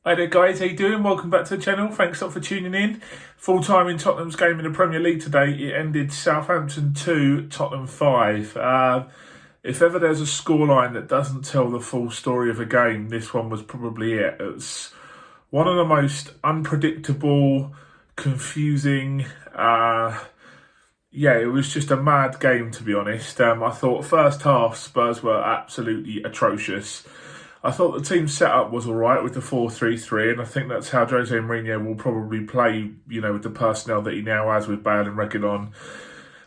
Hi there guys, how you doing? Welcome back to the channel. Thanks a lot for tuning in. Full time in Tottenham's game in the Premier League today. It ended Southampton 2, Tottenham 5. If ever there's a scoreline that doesn't tell the full story of a game, this one was probably it. It's one of the most unpredictable, confusing, it was just a mad game, to be honest. I thought first half Spurs were absolutely atrocious. I thought the team setup was all right with the 4-3-3, and I think that's how Jose Mourinho will probably play, with the personnel that he now has with Bale and Reguilon.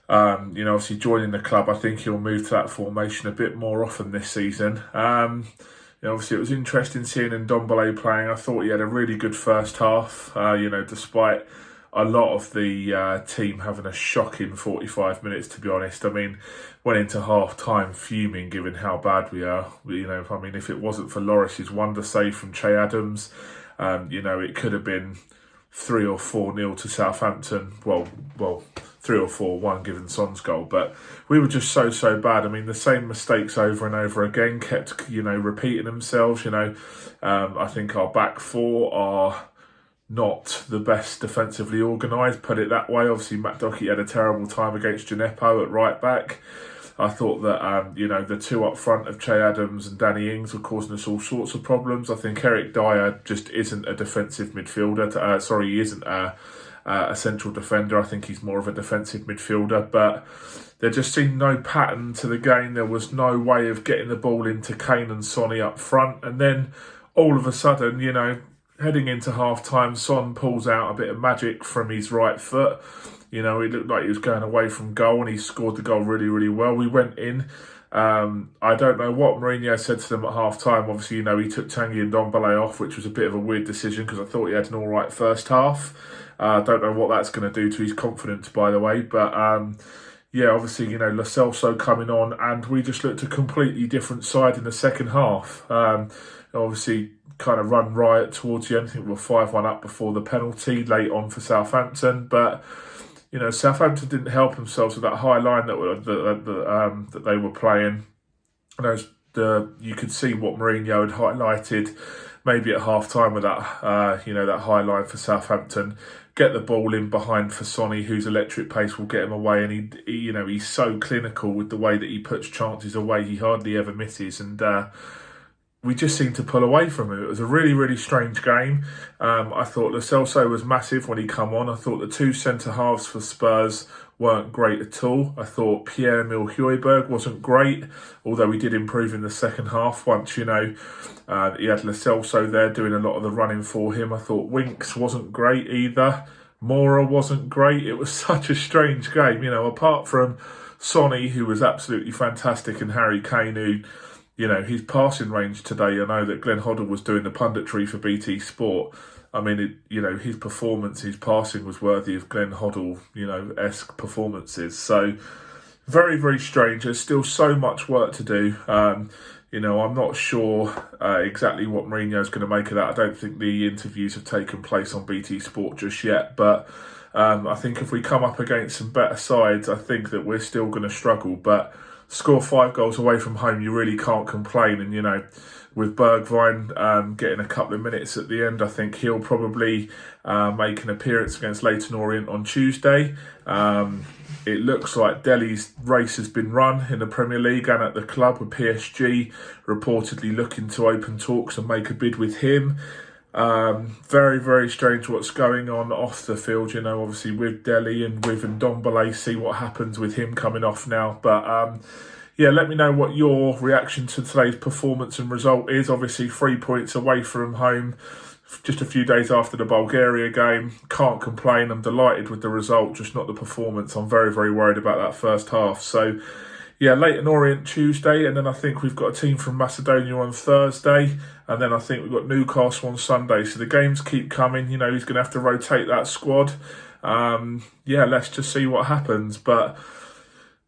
Obviously joining the club, I think he'll move to that formation a bit more often this season. Obviously it was interesting seeing Ndombele playing. I thought he had a really good first half, despite a lot of the team having a shocking 45 minutes, to be honest. I mean, went into half-time fuming given how bad we are. If it wasn't for Lloris's wonder save from Che Adams, it could have been 3 or 4-0 to Southampton. Well, 3 or 4-1 given Son's goal. But we were just so bad. I mean, the same mistakes over and over again kept, repeating themselves. I think our back four are not the best defensively organised, put it that way. Obviously, Matt Doherty had a terrible time against Gineppo at right back. I thought that, the two up front of Che Adams and Danny Ings were causing us all sorts of problems. I think Eric Dyer just isn't a defensive midfielder. He isn't a central defender. I think he's more of a defensive midfielder. But there just seemed no pattern to the game. There was no way of getting the ball into Kane and Sonny up front. And then all of a sudden, heading into half-time, Son pulls out a bit of magic from his right foot. It looked like he was going away from goal, and he scored the goal really, really well. We went in. I don't know what Mourinho said to them at half-time. Obviously, he took Tanguy and Ndombele off, which was a bit of a weird decision because I thought he had an all right first half. I don't know what that's going to do to his confidence, by the way. But, obviously, Lo Celso coming on, and we just looked a completely different side in the second half. Obviously, kind of run riot towards the end. I think we were 5-1 up before the penalty late on for Southampton. But, Southampton didn't help themselves with that high line that they were playing. You could see what Mourinho had highlighted maybe at half-time with that, that high line for Southampton. Get the ball in behind for Sonny, whose electric pace will get him away. And he's so clinical with the way that he puts chances away. He hardly ever misses. And, we just seemed to pull away from him. It was a really, really strange game. I thought Lo Celso was massive when he come on. I thought the two centre-halves for Spurs weren't great at all. I thought Pierre-Emile Højbjerg wasn't great, although he did improve in the second half once, he had Lo Celso there doing a lot of the running for him. I thought Winks wasn't great either. Mora wasn't great. It was such a strange game, apart from Sonny, who was absolutely fantastic, and Harry Kane, who, his passing range today, I know that Glenn Hoddle was doing the punditry for BT Sport. I mean, his performance, his passing was worthy of Glenn Hoddle, esque performances. So, very, very strange. There's still so much work to do. I'm not sure exactly what Mourinho's going to make of that. I don't think the interviews have taken place on BT Sport just yet. But I think if we come up against some better sides, I think that we're still going to struggle. But score 5 goals away from home, you really can't complain. And, with Bergwijn getting a couple of minutes at the end, I think he'll probably make an appearance against Leyton Orient on Tuesday. It looks like Dele's race has been run in the Premier League and at the club, with PSG reportedly looking to open talks and make a bid with him. Very, very strange what's going on off the field, obviously with Dele and with Ndombele, see what happens with him coming off now. But, let me know what your reaction to today's performance and result is. Obviously 3 points away from home, just a few days after the Bulgaria game. Can't complain. I'm delighted with the result, just not the performance. I'm very, very worried about that first half. So, Leyton Orient Tuesday, and then I think we've got a team from Macedonia on Thursday, and then I think we've got Newcastle on Sunday. So the games keep coming. He's going to have to rotate that squad. Let's just see what happens. But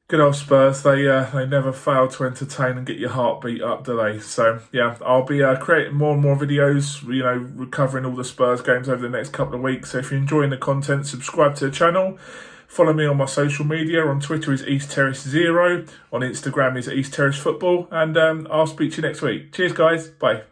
good old Spurs, they never fail to entertain and get your heartbeat up, do they? So, I'll be creating more and more videos, covering all the Spurs games over the next couple of weeks. So if you're enjoying the content, subscribe to the channel. Follow me on my social media. On Twitter is East Terrace 0. On Instagram is East Terrace Football. And I'll speak to you next week. Cheers, guys. Bye.